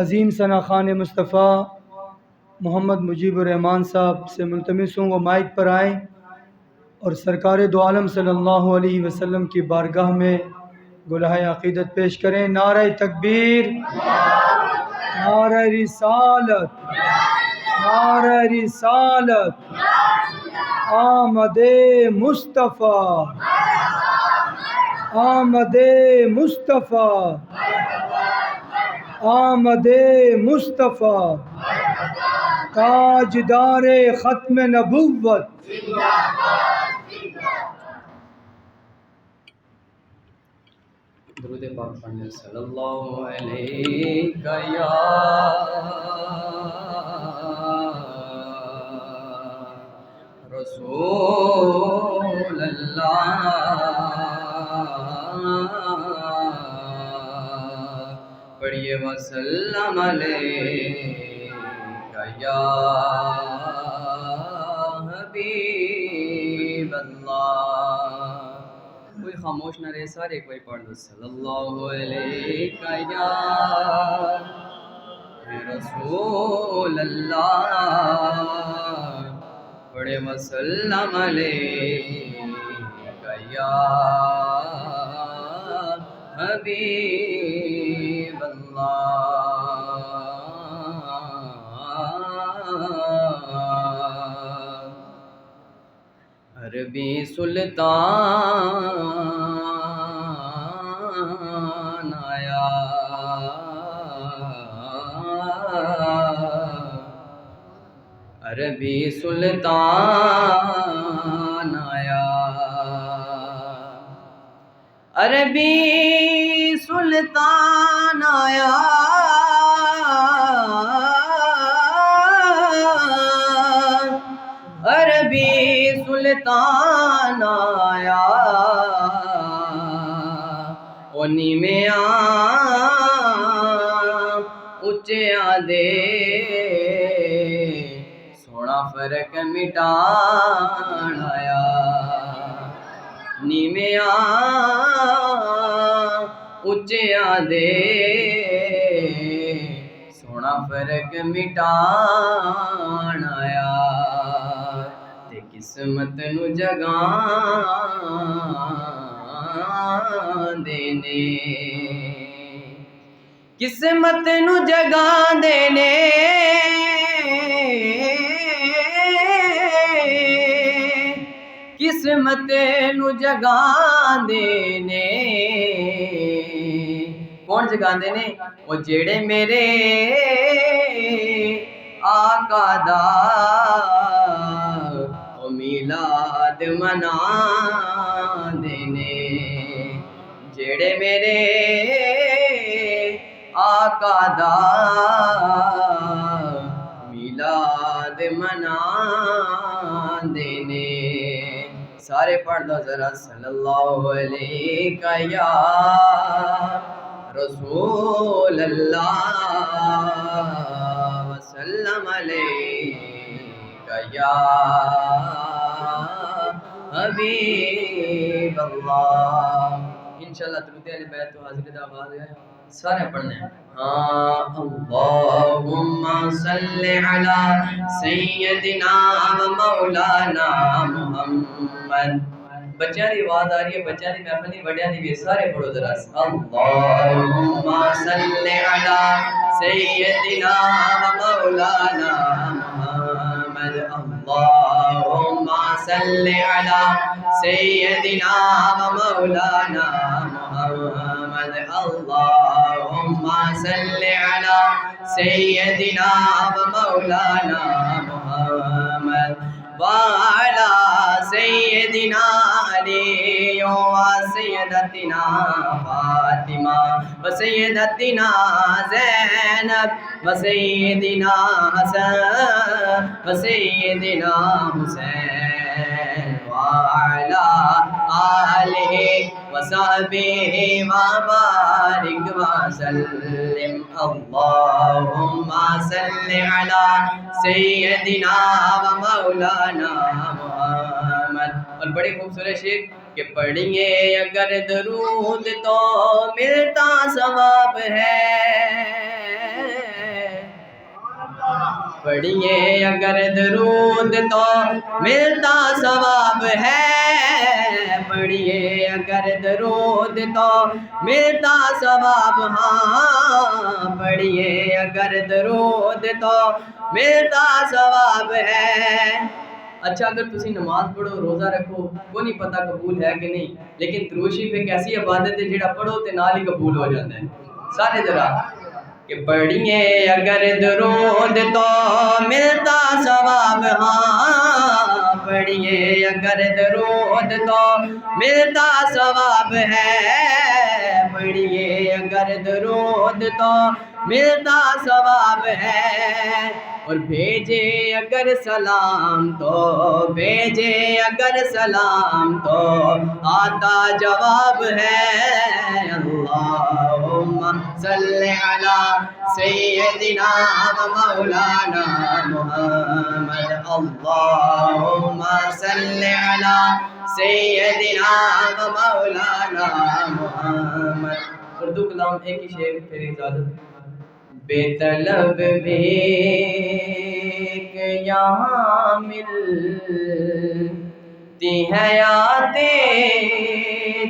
عظیم ثنا خان مصطفیٰ محمد مجیب الرحمان صاحب سے ملتمس ہوں وہ مائک پر آئیں اور سرکار دو عالم صلی اللہ علیہ وسلم کی بارگاہ میں گلہائے عقیدت پیش کریں۔ نعرہ تکبیر، نعرہ رسالت، نعرہ رسالت، آمد مصطفیٰ، آمد مصطفیٰ، آمد مصطفیٰ، تاجدار ختم نبوت۔ درود پاک پڑھنے صلی اللہ علیہ یا رسول اللہ، پڑھیے وسلم علیہ یا حبیب اللہ۔ کوئی خاموش نہ رہے، سارے ایک بار پڑھ دو صلی اللہ علیہ یا رسول اللہ، پڑھے وسلم علیہ یا حبیب اللہ۔ عربی سلطان آیا، عربی سلطان آیا، عربی سلطان آیا، عربی سلطان آیا، اونی میں اچے آدے سونا فرق مٹان آیا، نیمے اچے آدے سونا فرق مٹان آیا، تے قسمت نو جگان دینے، قسمت نو جگان دینے، قسمت نو جگان دینے۔ کون جگان دینے؟ وہ جیڑے میرے آقا دا او میلاد منا دینے، جیڑے میرے آقا دا میلاد منا دینے۔ سارے پڑھ دو ذرا صلی اللہ علیہ یا رسول اللہ وسلم علیہ یا حبیب اللہ۔ انشاءاللہ درود اہل بیت تو حاضر دا آواز ہے، سارے پڑھنے ہیں۔ اللہم صلی علی سیدنا و مولانا محمد۔ بچیاں دی آواز آ رہی ہے، بچیاں دی محفل نہیں، بڑیاں دی بھی، سارے پڑھو ذرا۔ اللہم صلی علی سیدنا و مولانا محمد، اللہم صلی علی سیدنا و مولانا محمد، اللہم صلی علی سیدنا و مولانا محمد، وعلی سیدنا علی و سیدتنا فاطمہ و سیدتنا زینب و سیدنا حسن و سیدنا حسین، وعلی آلہ وصحبہ وبارک وسلم۔ اللہم صلی علی سیدنا و مولانا محمد۔ اور بڑی خوبصورت شعر کہ پڑھیں گے اگر درود تو ملتا ثواب ہے، پڑھیے اگر درود تو ملتا ثواب ہے، پڑھیے اگر درود تو ملتا ثواب، ہاں پڑھیے اگر درود تو ملتا ثواب ہے۔ اچھا اگر تسی نماز پڑھو روزہ رکھو کو نہیں پتہ قبول ہے کہ نہیں، لیکن درود شریف ایک ایسی عبادت ہے جڑا پڑھو تے نال ہی قبول ہو جاتا ہے۔ سارے ذرا کہ پڑھیے اگر درود تو ملتا ثواب، ہاں پڑھیے اگر درود تو ملتا ثواب ہے، پڑھیے اگر درود تو ملتا ثواب ہے۔ اور بھیجے اگر سلام تو، بھیجے اگر سلام تو آتا جواب ہے۔ اللہم صلی علی سیدنا و مولانا محمد، اللہم صلی علی سیدنا و مولانا محمد۔ اردو کلام ایک ہی شعر پھر اجازت۔ بے طلب بھیک یہاں ملتی ہے آتے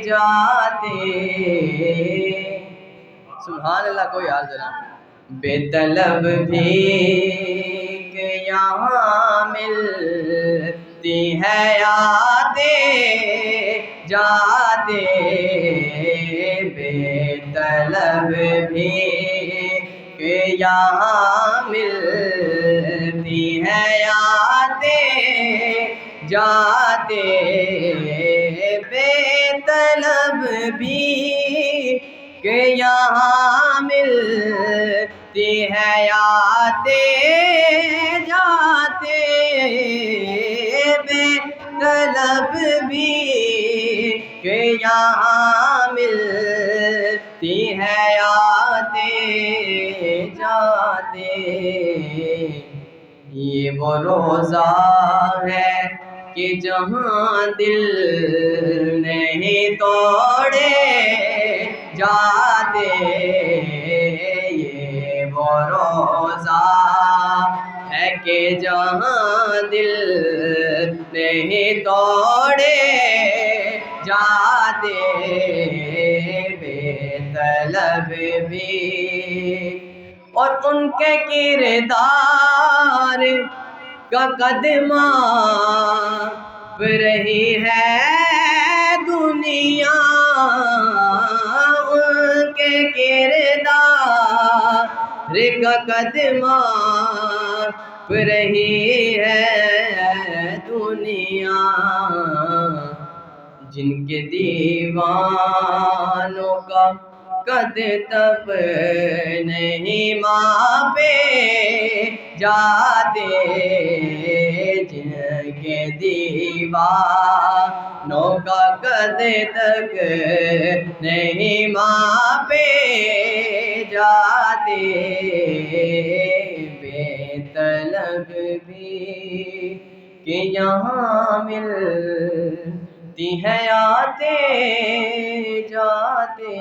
جاتے، سبحان اللہ کوئی حال ذرا۔ بے طلب بھیک یہاں ملتی ہے آتے جاتے، بے طلب بھیک یہاں ملتی ہے آتے جاتے، بے طلب بھیک یہاں ملتی ہے آتے جاتے، بے طلب بھیک یہاں ملتی ہے آتے جاتے۔ یہ وہ روزہ ہے کہ جہاں دل نہیں توڑے جاتے، یہ وہ روزہ ہے کہ جہاں دل نہیں توڑے جاتے، بے طلب بھی اور ان کے کردار کا قدمہ رہی ہے دنیا، ان کے کردار کا قدمہ رہی ہے دنیا، جن کے دیوانوں کا قد تب نہیں ماپے جاتے، جن کے دیوانوں کا قد تک نہیں ماپے جاتے، بے طلب بھی کہ یہاں ملتی ہے آتے جاتے۔